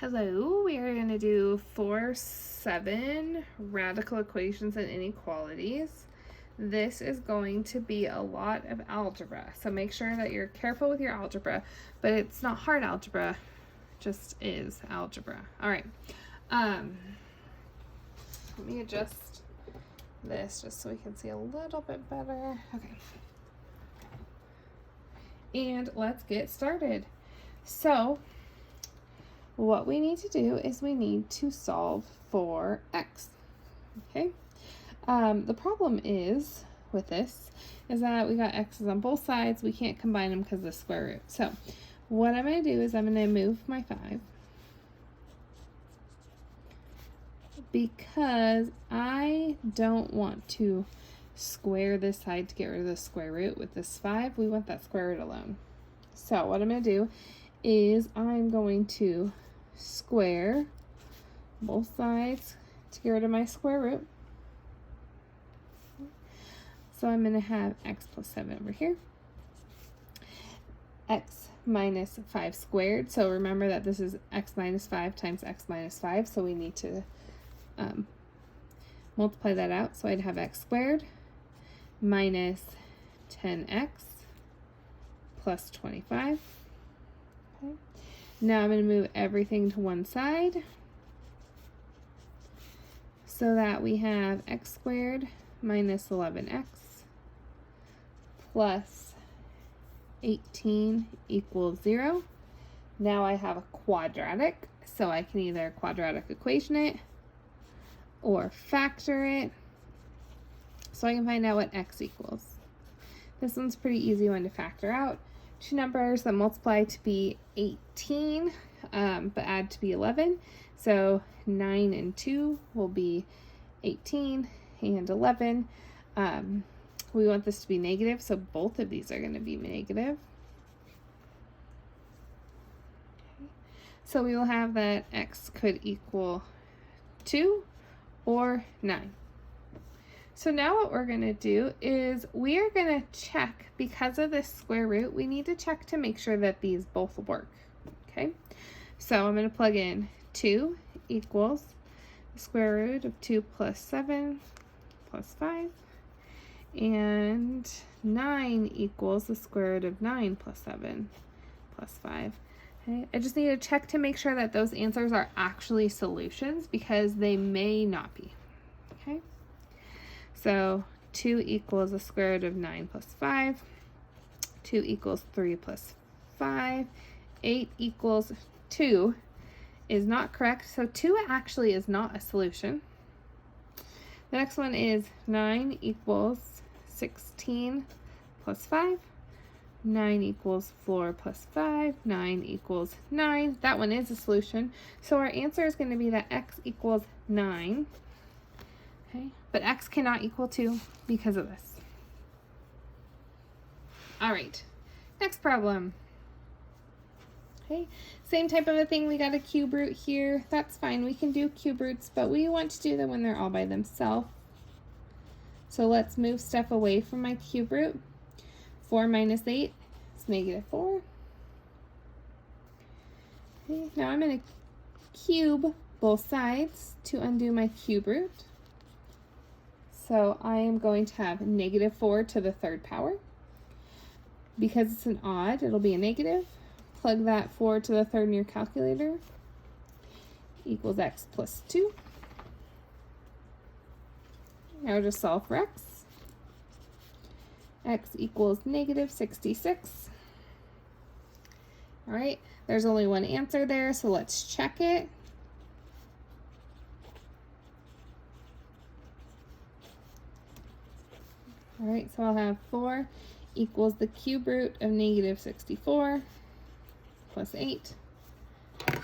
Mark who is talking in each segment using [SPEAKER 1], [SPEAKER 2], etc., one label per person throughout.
[SPEAKER 1] Hello, we are going to do 4-7 radical equations and inequalities. This is going to be a lot of algebra, so make sure that you're careful with your algebra, but it's not hard algebra, it just is algebra. All right, let me adjust this just so we can see a little bit better. Okay, and let's get started. So what we need to do is we need to solve for x. Okay. The problem is with this is that we got x's on both sides. We can't combine them because of the square root. So what I'm going to do is I'm going to move my 5 because I don't want to square this side to get rid of the square root with this 5. We want that square root alone. So what I'm going to do is I'm going to square both sides to get rid of my square root. So I'm going to have x plus 7 over here. X minus 5 squared. So remember that this is x minus 5 times x minus 5. So we need to multiply that out. So I'd have x squared minus 10x plus 25. Okay. Now I'm going to move everything to one side so that we have x squared minus 11x plus 18 equals 0. Now I have a quadratic, so I can either quadratic equation it or factor it so I can find out what x equals. This one's pretty easy one to factor out. Two numbers that multiply to be 18 but add to be 11. So 9 and 2 will be 18 and 11. We want this to be negative, so both of these are going to be negative. Okay. So we will have that x could equal 2 or 9. So now what we're going to do is we are going to check, because of this square root, we need to check to make sure that these both work. Okay, so I'm going to plug in 2 equals the square root of 2 plus 7 plus 5, and 9 equals the square root of 9 plus 7 plus 5. Okay, I just need to check to make sure that those answers are actually solutions because they may not be. Okay. So 2 equals the square root of 9 plus 5. 2 equals 3 plus 5. 8 equals 2 is not correct. So 2 actually is not a solution. The next one is 9 equals 16 plus 5. 9 equals 4 plus 5. 9 equals 9. That one is a solution. So our answer is going to be that x equals 9. Okay, but x cannot equal 2 because of this. All right, next problem. Okay, same type of a thing. We got a cube root here. That's fine. We can do cube roots, but we want to do them when they're all by themselves. So let's move stuff away from my cube root. 4 minus 8 is negative 4. Okay, now I'm going to cube both sides to undo my cube root. So I am going to have negative 4 to the third power. Because it's an odd, it'll be a negative. Plug that 4 to the third in your calculator. Equals x plus 2. Now just solve for x. X equals negative 66. All right, there's only one answer there, so let's check it. All right, so I'll have 4 equals the cube root of negative 64 plus 8.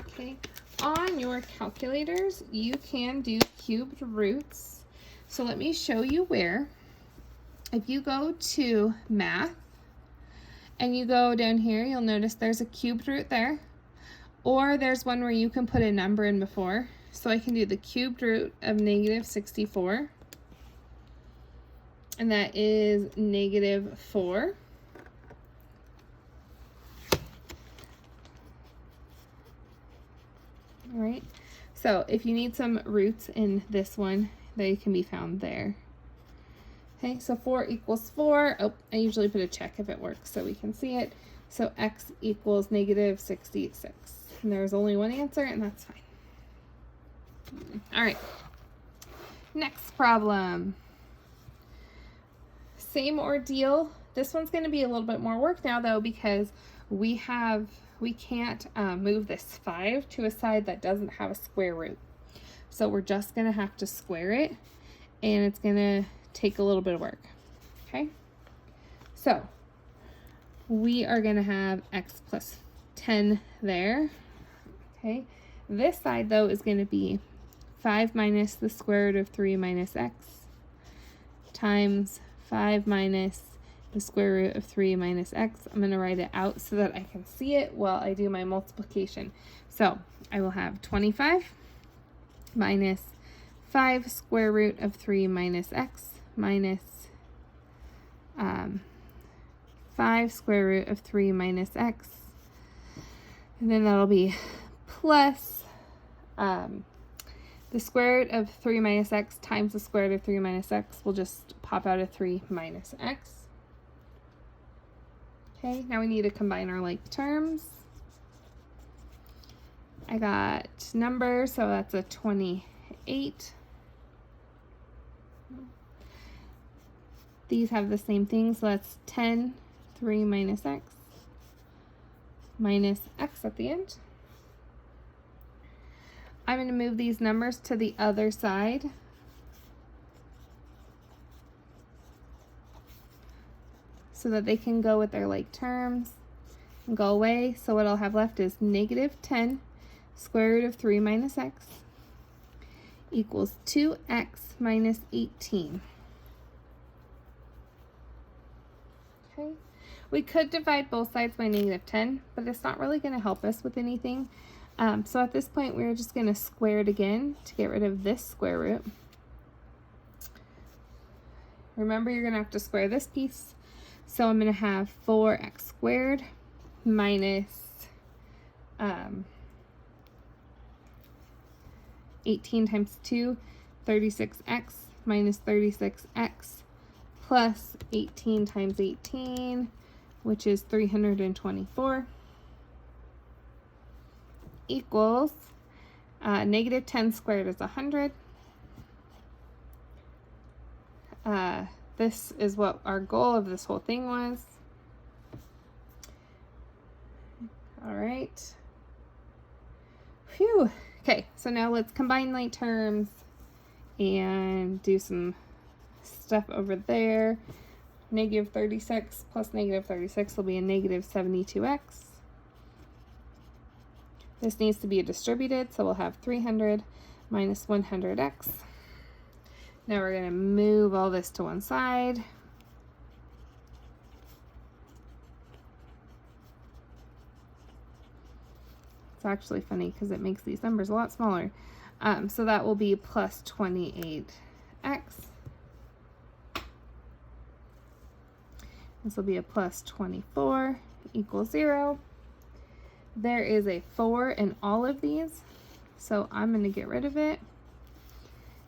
[SPEAKER 1] Okay, on your calculators, you can do cubed roots. So let me show you where. If you go to math and you go down here, you'll notice there's a cubed root there, or there's one where you can put a number in before. So I can do the cubed root of negative 64. And that is negative 4. All right, so if you need some roots in this one, they can be found there. Okay, so 4 equals 4. Oh, I usually put a check if it works so we can see it. So x equals negative 66. And there's only one answer, and that's fine. All right, next problem. Same ordeal. This one's going to be a little bit more work now, though, because we can't move this 5 to a side that doesn't have a square root. So we're just going to have to square it, and it's going to take a little bit of work. Okay, so we are going to have x plus 10 there. Okay, this side though is going to be 5 minus the square root of 3 minus x times 5 minus the square root of 3 minus x. I'm going to write it out so that I can see it while I do my multiplication. So I will have 25 minus 5 square root of 3 minus x minus 5 square root of 3 minus x, and then that'll be plus the square root of 3 minus x times the square root of 3 minus x will just pop out a 3 minus x. Okay, now we need to combine our like terms. I got numbers, so that's a 28. These have the same thing, so that's 10, 3 minus x at the end. I'm going to move these numbers to the other side. So that they can go with their like terms and go away. So what I'll have left is negative 10 square root of 3 minus x equals 2x minus 18. Okay, we could divide both sides by negative 10, but it's not really going to help us with anything. So at this point, we're just going to square it again to get rid of this square root. Remember, you're going to have to square this piece. So I'm going to have 4x squared minus 18 times 2, 36x minus 36x plus 18 times 18, which is 324, equals negative 10 squared is 100. This is what our goal of this whole thing was. All right. Phew. Okay, so now let's combine like terms and do some stuff over there. Negative 36 plus negative 36 will be a negative 72x. This needs to be distributed, so we'll have 300 minus 100x. Now we're going to move all this to one side. It's actually funny because it makes these numbers a lot smaller. So that will be plus 28x. This will be a plus 24 equals 0. There is a 4 in all of these, so I'm going to get rid of it.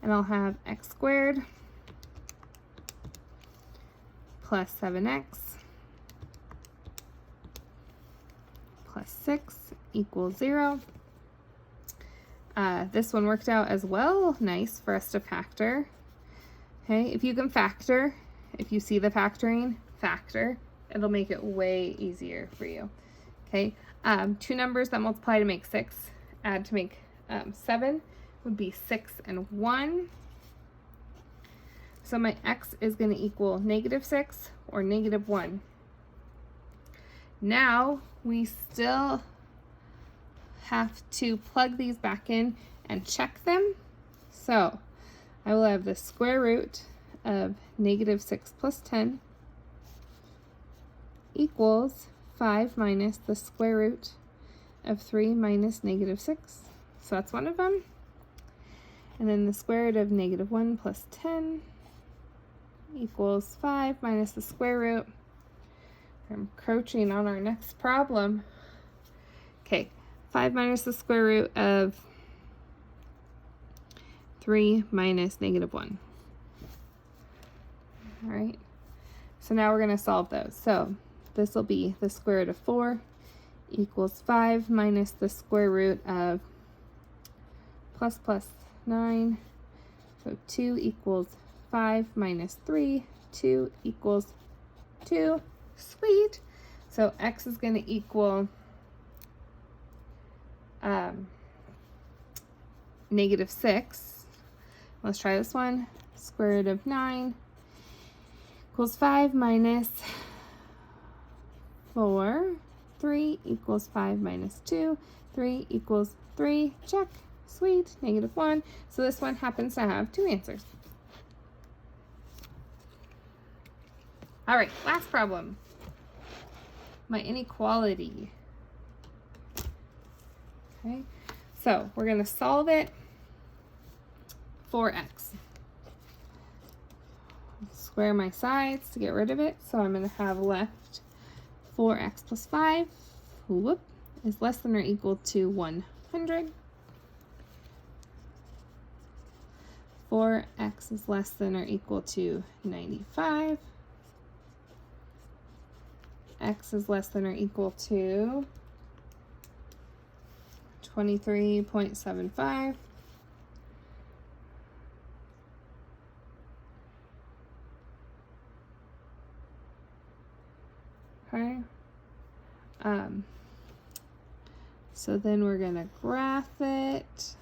[SPEAKER 1] And I'll have x squared plus 7x plus 6 equals 0. This one worked out as well. Nice for us to factor. Okay, if you can factor, if you see the factoring, factor. It'll make it way easier for you. Okay, two numbers that multiply to make 6, add to make 7 would be 6 and 1. So my x is going to equal negative 6 or negative 1. Now we still have to plug these back in and check them. So I will have the square root of negative 6 plus 10 equals 5 minus the square root of 3 minus negative 6. So that's one of them. And then the square root of negative 1 plus 10 equals 5 minus the square root. We're encroaching on our next problem. Okay, 5 minus the square root of 3 minus negative 1. All right, so now we're going to solve those. So this will be the square root of 4 equals 5 minus the square root of plus 9. So 2 equals 5 minus 3. 2 equals 2. Sweet. So x is going to equal negative 6. Let's try this one. Square root of 9 equals 5 minus 4. 3 equals 5 minus 2. 3 equals 3. Check. Sweet. Negative 1. So this one happens to have 2 answers. All right, last problem. My inequality. Okay, so we're going to solve it for x. Square my sides to get rid of it. So I'm going to have left 4x plus 5 is less than or equal to 100. 4x is less than or equal to 95. X is less than or equal to 23.75. Okay. So then we're going to graph it.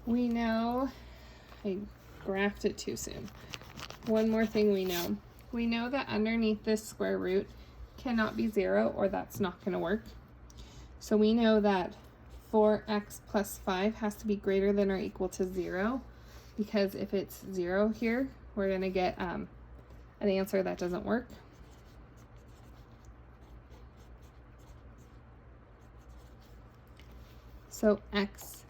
[SPEAKER 1] We know, I graphed it too soon. One more thing we know. We know that underneath this square root cannot be 0 or that's not going to work. So we know that 4x plus 5 has to be greater than or equal to 0, because if it's 0 here, we're going to get an answer that doesn't work. So x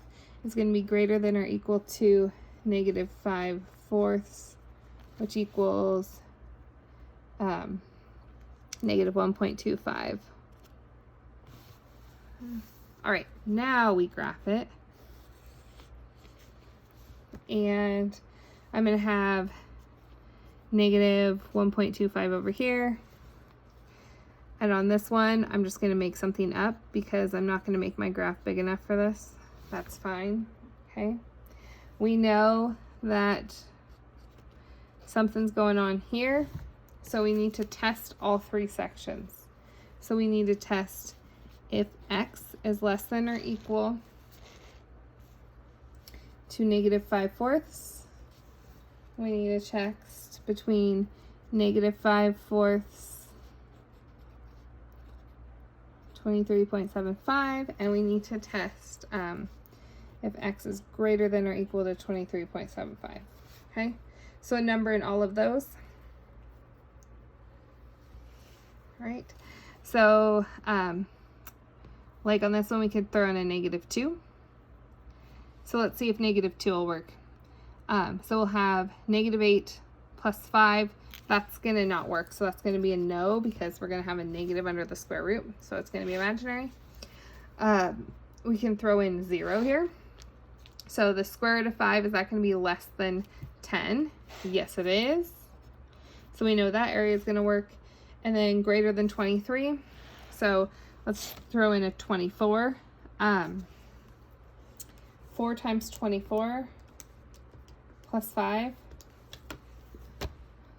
[SPEAKER 1] is going to be greater than or equal to negative 5/4, which equals negative 1.25. All right, now we graph it. And I'm going to have negative 1.25 over here. And on this one, I'm just going to make something up because I'm not going to make my graph big enough for this. That's fine. Okay. We know that something's going on here, so we need to test all 3 sections. So we need to test if x is less than or equal to negative 5/4. We need to test between negative 5/4, 23.75, and we need to test if x is greater than or equal to 23.75. Okay, so a number in all of those. All right, so like on this one, we could throw in a negative 2. So let's see if negative 2 will work. So we'll have negative 8 plus 5. That's going to not work. So that's going to be a no because we're going to have a negative under the square root. So it's going to be imaginary. We can throw in 0 here. So the square root of 5, is that going to be less than 10? Yes, it is. So we know that area is going to work. And then greater than 23. So let's throw in a 24. 4 times 24 plus 5.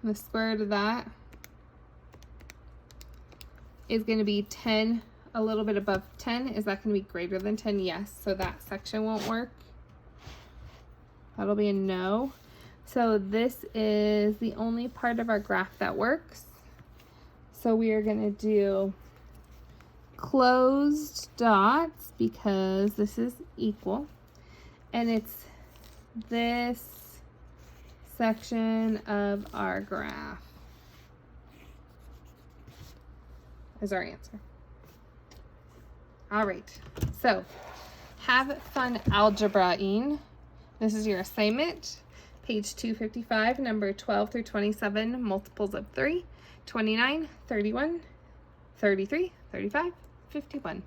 [SPEAKER 1] The square root of that is going to be 10, a little bit above 10. Is that going to be greater than 10? Yes. So that section won't work. That'll be a no. So this is the only part of our graph that works. So we are going to do closed dots because this is equal. And it's this section of our graph is our answer. All right, so have fun algebraing This is your assignment, page 255, number 12 through 27, multiples of 3, 29, 31, 33, 35, 51.